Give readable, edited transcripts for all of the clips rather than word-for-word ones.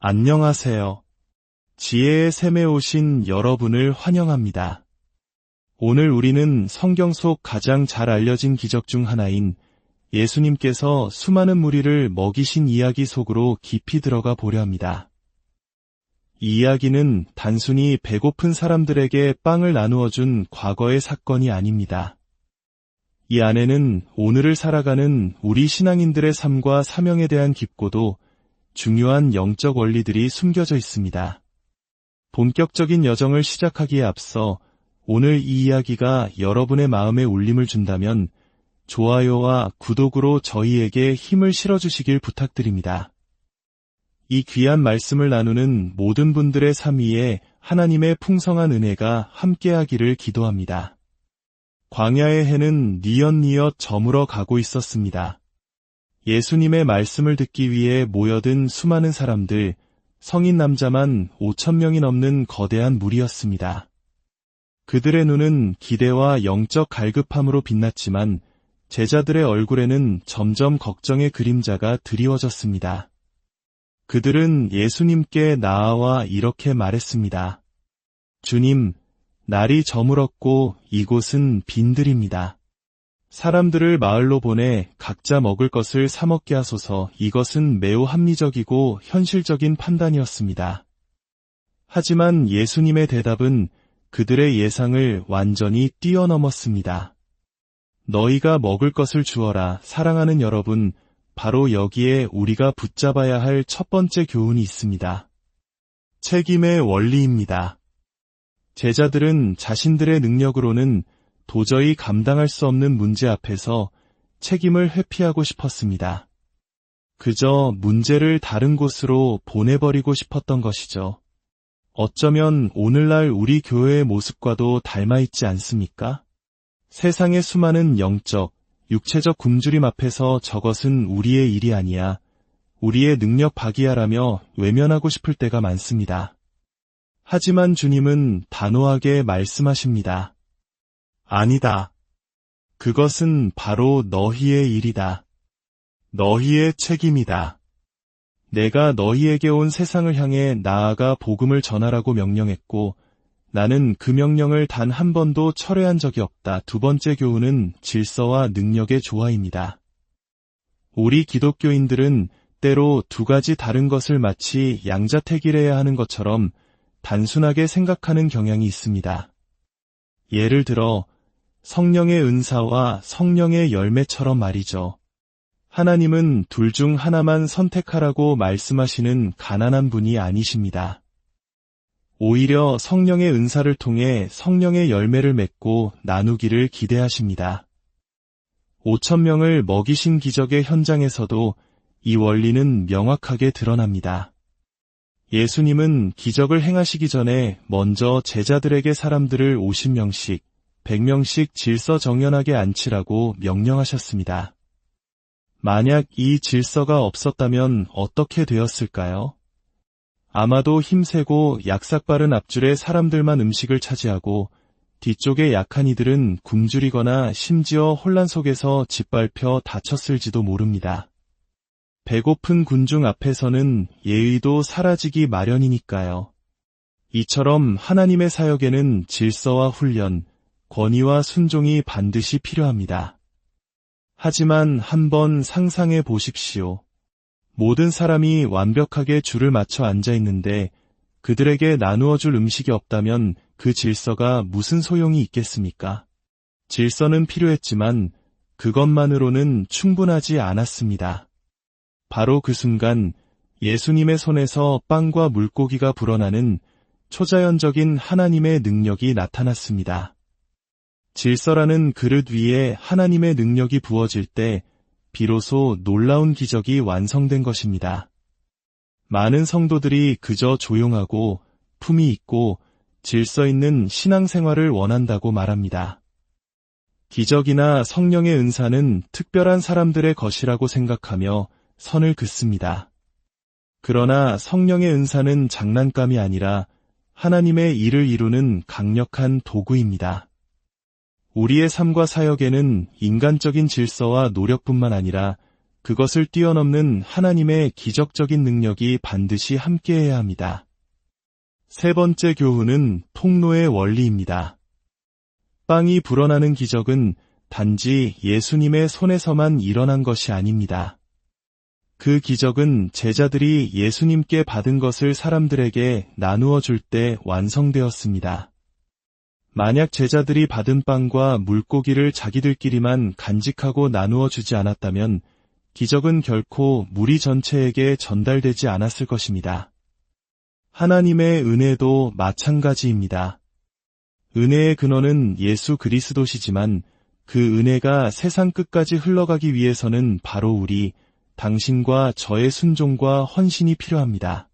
안녕하세요. 지혜의 샘에 오신 여러분을 환영합니다. 오늘 우리는 성경 속 가장 잘 알려진 기적 중 하나인 예수님께서 수많은 무리를 먹이신 이야기 속으로 깊이 들어가 보려 합니다. 이 이야기는 단순히 배고픈 사람들에게 빵을 나누어 준 과거의 사건이 아닙니다. 이 안에는 오늘을 살아가는 우리 신앙인들의 삶과 사명에 대한 깊고도 중요한 영적 원리들이 숨겨져 있습니다. 본격적인 여정을 시작하기에 앞서 오늘 이 이야기가 여러분의 마음에 울림을 준다면 좋아요와 구독으로 저희에게 힘을 실어주시길 부탁드립니다. 이 귀한 말씀을 나누는 모든 분들의 삶 위에 하나님의 풍성한 은혜가 함께하기를 기도합니다. 광야의 해는 뉘엿뉘엿 저물어 가고 있었습니다. 예수님의 말씀을 듣기 위해 모여든 수많은 사람들, 성인 남자만 5,000명이 넘는 거대한 무리였습니다. 그들의 눈은 기대와 영적 갈급함으로 빛났지만 제자들의 얼굴에는 점점 걱정의 그림자가 드리워졌습니다. 그들은 예수님께 나아와 이렇게 말했습니다. 주님, 날이 저물었고 이곳은 빈들입니다. 사람들을 마을로 보내 각자 먹을 것을 사 먹게 하소서. 이것은 매우 합리적이고 현실적인 판단이었습니다. 하지만 예수님의 대답은 그들의 예상을 완전히 뛰어넘었습니다. 너희가 먹을 것을 주어라. 사랑하는 여러분, 바로 여기에 우리가 붙잡아야 할 첫 번째 교훈이 있습니다. 책임의 원리입니다. 제자들은 자신들의 능력으로는 도저히 감당할 수 없는 문제 앞에서 책임을 회피하고 싶었습니다. 그저 문제를 다른 곳으로 보내버리고 싶었던 것이죠. 어쩌면 오늘날 우리 교회의 모습과도 닮아있지 않습니까? 세상의 수많은 영적, 육체적 굶주림 앞에서 저것은 우리의 일이 아니야, 우리의 능력 밖이야라며 외면하고 싶을 때가 많습니다. 하지만 주님은 단호하게 말씀하십니다. 아니다. 그것은 바로 너희의 일이다. 너희의 책임이다. 내가 너희에게 온 세상을 향해 나아가 복음을 전하라고 명령했고 나는 그 명령을 단 한 번도 철회한 적이 없다. 두 번째 교훈은 질서와 능력의 조화입니다. 우리 기독교인들은 때로 두 가지 다른 것을 마치 양자택일해야 하는 것처럼 단순하게 생각하는 경향이 있습니다. 예를 들어 성령의 은사와 성령의 열매처럼 말이죠. 하나님은 둘 중 하나만 선택하라고 말씀하시는 가난한 분이 아니십니다. 오히려 성령의 은사를 통해 성령의 열매를 맺고 나누기를 기대하십니다. 5,000명을 먹이신 기적의 현장에서도 이 원리는 명확하게 드러납니다. 예수님은 기적을 행하시기 전에 먼저 제자들에게 사람들을 50명씩, 100명씩 질서정연하게 앉히라고 명령하셨습니다. 만약 이 질서가 없었다면 어떻게 되었을까요? 아마도 힘세고 약삭빠른 앞줄에 사람들만 음식을 차지하고 뒤쪽에 약한 이들은 굶주리거나 심지어 혼란 속에서 짓밟혀 다쳤을지도 모릅니다. 배고픈 군중 앞에서는 예의도 사라지기 마련이니까요. 이처럼 하나님의 사역에는 질서와 훈련, 권위와 순종이 반드시 필요합니다. 하지만 한번 상상해 보십시오. 모든 사람이 완벽하게 줄을 맞춰 앉아 있는데 그들에게 나누어 줄 음식이 없다면 그 질서가 무슨 소용이 있겠습니까? 질서는 필요했지만 그것만으로는 충분하지 않았습니다. 바로 그 순간 예수님의 손에서 빵과 물고기가 불어나는 초자연적인 하나님의 능력이 나타났습니다. 질서라는 그릇 위에 하나님의 능력이 부어질 때 비로소 놀라운 기적이 완성된 것입니다. 많은 성도들이 그저 조용하고 품위 있고 질서 있는 신앙생활을 원한다고 말합니다. 기적이나 성령의 은사는 특별한 사람들의 것이라고 생각하며 선을 긋습니다. 그러나 성령의 은사는 장난감이 아니라 하나님의 일을 이루는 강력한 도구입니다. 우리의 삶과 사역에는 인간적인 질서와 노력뿐만 아니라 그것을 뛰어넘는 하나님의 기적적인 능력이 반드시 함께해야 합니다. 세 번째 교훈은 통로의 원리입니다. 빵이 불어나는 기적은 단지 예수님의 손에서만 일어난 것이 아닙니다. 그 기적은 제자들이 예수님께 받은 것을 사람들에게 나누어 줄 때 완성되었습니다. 만약 제자들이 받은 빵과 물고기를 자기들끼리만 간직하고 나누어 주지 않았다면 기적은 결코 무리 전체에게 전달되지 않았을 것입니다. 하나님의 은혜도 마찬가지입니다. 은혜의 근원은 예수 그리스도시지만 그 은혜가 세상 끝까지 흘러가기 위해서는 바로 우리, 당신과 저의 순종과 헌신이 필요합니다.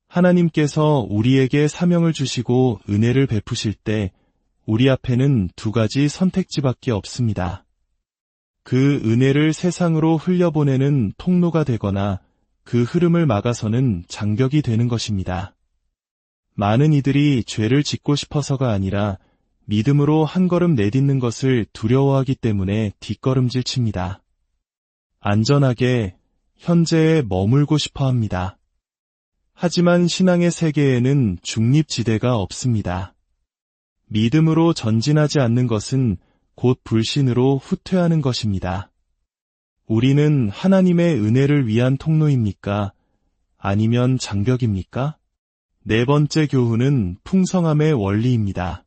하나님께서 우리에게 사명을 주시고 은혜를 베푸실 때 우리 앞에는 두 가지 선택지밖에 없습니다. 그 은혜를 세상으로 흘려보내는 통로가 되거나 그 흐름을 막아서는 장벽이 되는 것입니다. 많은 이들이 죄를 짓고 싶어서가 아니라 믿음으로 한 걸음 내딛는 것을 두려워하기 때문에 뒷걸음질 칩니다. 안전하게 현재에 머물고 싶어 합니다. 하지만 신앙의 세계에는 중립지대가 없습니다. 믿음으로 전진하지 않는 것은 곧 불신으로 후퇴하는 것입니다. 우리는 하나님의 은혜를 위한 통로입니까? 아니면 장벽입니까? 네 번째 교훈은 풍성함의 원리입니다.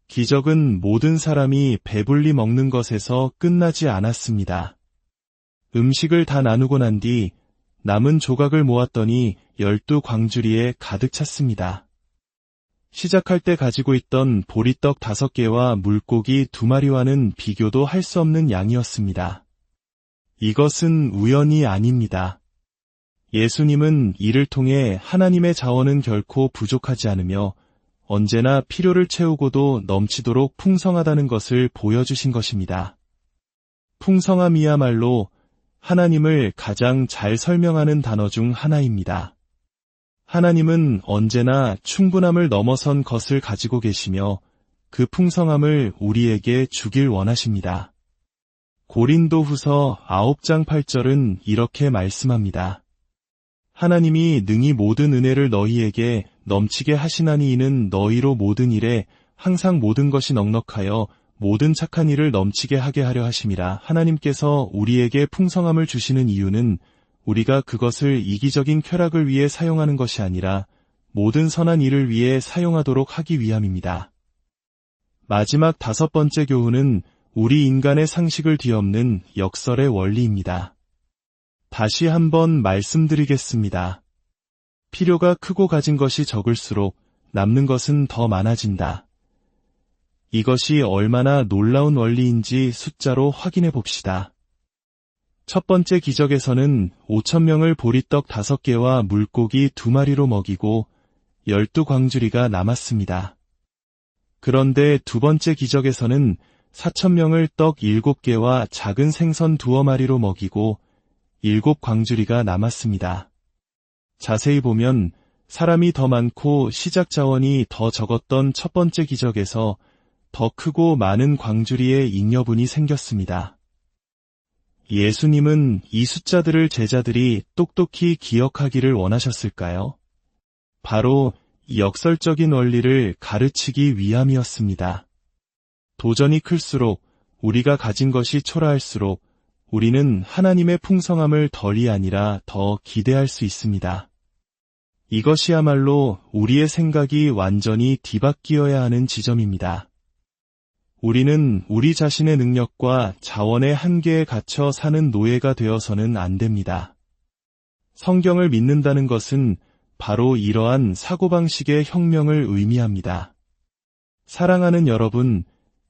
기적은 모든 사람이 배불리 먹는 것에서 끝나지 않았습니다. 음식을 다 나누고 난 뒤 남은 조각을 모았더니 12광주리에 가득 찼습니다. 시작할 때 가지고 있던 보리떡 5개와 물고기 2마리와는 비교도 할 수 없는 양이었습니다. 이것은 우연이 아닙니다. 예수님은 이를 통해 하나님의 자원은 결코 부족하지 않으며 언제나 필요를 채우고도 넘치도록 풍성하다는 것을 보여주신 것입니다. 풍성함이야말로 하나님을 가장 잘 설명하는 단어 중 하나입니다. 하나님은 언제나 충분함을 넘어선 것을 가지고 계시며 그 풍성함을 우리에게 주길 원하십니다. 고린도후서 9장 8절은 이렇게 말씀합니다. 하나님이 능히 모든 은혜를 너희에게 넘치게 하시나니 이는 너희로 모든 일에 항상 모든 것이 넉넉하여 모든 착한 일을 넘치게 하게 하려 하심이라. 하나님께서 우리에게 풍성함을 주시는 이유는 우리가 그것을 이기적인 쾌락을 위해 사용하는 것이 아니라 모든 선한 일을 위해 사용하도록 하기 위함입니다. 마지막 5번째 교훈은 우리 인간의 상식을 뒤엎는 역설의 원리입니다. 다시 한번 말씀드리겠습니다. 필요가 크고 가진 것이 적을수록 남는 것은 더 많아진다. 이것이 얼마나 놀라운 원리인지 숫자로 확인해 봅시다. 첫 번째 기적에서는 5,000명을 보리떡 5개와 물고기 2마리로 먹이고 12광주리가 남았습니다. 그런데 두 번째 기적에서는 4,000명을 떡 7개와 작은 생선 2마리로 먹이고 7광주리가 남았습니다. 자세히 보면 사람이 더 많고 시작 자원이 더 적었던 첫 번째 기적에서 더 크고 많은 광주리의 잉여분이 생겼습니다. 예수님은 이 숫자들을 제자들이 똑똑히 기억하기를 원하셨을까요? 바로 이 역설적인 원리를 가르치기 위함이었습니다. 도전이 클수록 우리가 가진 것이 초라할수록 우리는 하나님의 풍성함을 덜이 아니라 더 기대할 수 있습니다. 이것이야말로 우리의 생각이 완전히 뒤바뀌어야 하는 지점입니다. 우리는 우리 자신의 능력과 자원의 한계에 갇혀 사는 노예가 되어서는 안 됩니다. 성경을 믿는다는 것은 바로 이러한 사고방식의 혁명을 의미합니다. 사랑하는 여러분,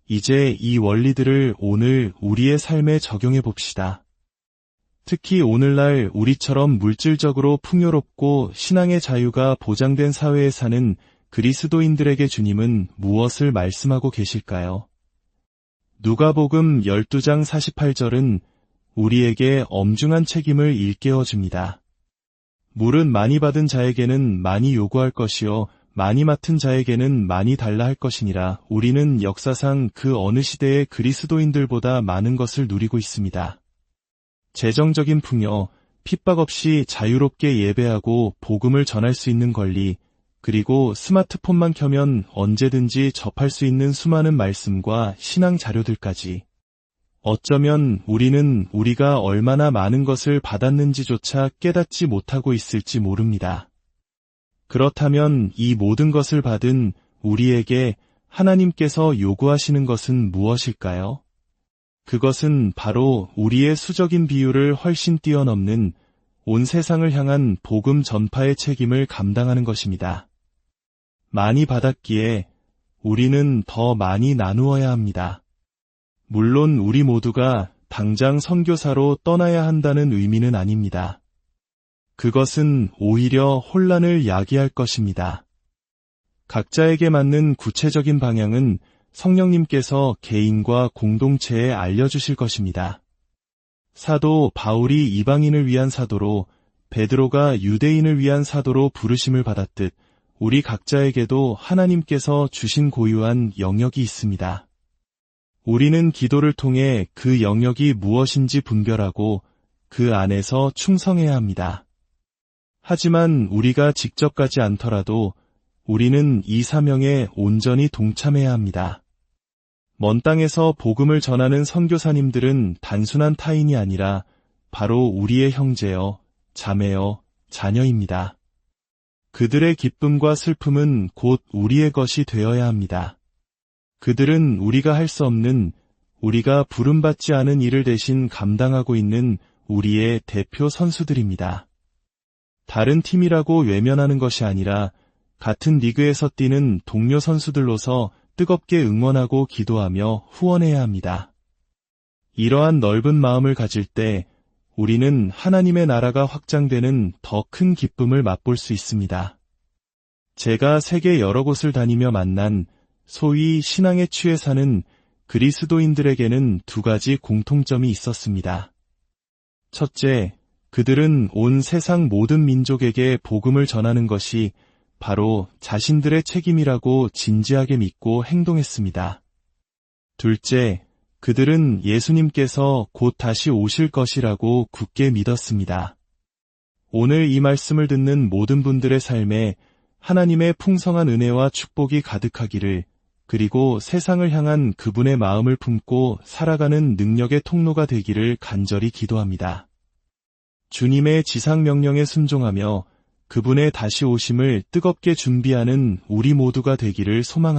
이제 이 원리들을 오늘 우리의 삶에 적용해 봅시다. 특히 오늘날 우리처럼 물질적으로 풍요롭고 신앙의 자유가 보장된 사회에 사는 그리스도인들에게 주님은 무엇을 말씀하고 계실까요? 누가복음 12장 48절은 우리에게 엄중한 책임을 일깨워 줍니다. 물은 많이 받은 자에게는 많이 요구할 것이요 많이 맡은 자에게는 많이 달라 할 것이니라. 우리는 역사상 그 어느 시대의 그리스도인들보다 많은 것을 누리고 있습니다. 재정적인 풍요, 핍박 없이 자유롭게 예배하고 복음을 전할 수 있는 권리, 그리고 스마트폰만 켜면 언제든지 접할 수 있는 수많은 말씀과 신앙 자료들까지. 어쩌면 우리는 우리가 얼마나 많은 것을 받았는지조차 깨닫지 못하고 있을지 모릅니다. 그렇다면 이 모든 것을 받은 우리에게 하나님께서 요구하시는 것은 무엇일까요? 그것은 바로 우리의 수적인 비율을 훨씬 뛰어넘는 온 세상을 향한 복음 전파의 책임을 감당하는 것입니다. 많이 받았기에 우리는 더 많이 나누어야 합니다. 물론 우리 모두가 당장 선교사로 떠나야 한다는 의미는 아닙니다. 그것은 오히려 혼란을 야기할 것입니다. 각자에게 맞는 구체적인 방향은 성령님께서 개인과 공동체에 알려주실 것입니다. 사도 바울이 이방인을 위한 사도로, 베드로가 유대인을 위한 사도로 부르심을 받았듯 우리 각자에게도 하나님께서 주신 고유한 영역이 있습니다. 우리는 기도를 통해 그 영역이 무엇인지 분별하고 그 안에서 충성해야 합니다. 하지만 우리가 직접 가지 않더라도 우리는 이 사명에 온전히 동참해야 합니다. 먼 땅에서 복음을 전하는 선교사님들은 단순한 타인이 아니라 바로 우리의 형제여, 자매여, 자녀입니다. 그들의 기쁨과 슬픔은 곧 우리의 것이 되어야 합니다. 그들은 우리가 할 수 없는, 우리가 부름받지 않은 일을 대신 감당하고 있는 우리의 대표 선수들입니다. 다른 팀이라고 외면하는 것이 아니라 같은 리그에서 뛰는 동료 선수들로서 뜨겁게 응원하고 기도하며 후원해야 합니다. 이러한 넓은 마음을 가질 때 우리는 하나님의 나라가 확장되는 더 큰 기쁨을 맛볼 수 있습니다. 제가 세계 여러 곳을 다니며 만난 소위 신앙에 취해 사는 그리스도인들에게는 두 가지 공통점이 있었습니다. 첫째, 그들은 온 세상 모든 민족에게 복음을 전하는 것이 바로 자신들의 책임이라고 진지하게 믿고 행동했습니다. 둘째, 그들은 예수님께서 곧 다시 오실 것이라고 굳게 믿었습니다. 오늘 이 말씀을 듣는 모든 분들의 삶에 하나님의 풍성한 은혜와 축복이 가득하기를, 그리고 세상을 향한 그분의 마음을 품고 살아가는 능력의 통로가 되기를 간절히 기도합니다. 주님의 지상명령에 순종하며 그분의 다시 오심을 뜨겁게 준비하는 우리 모두가 되기를 소망합니다.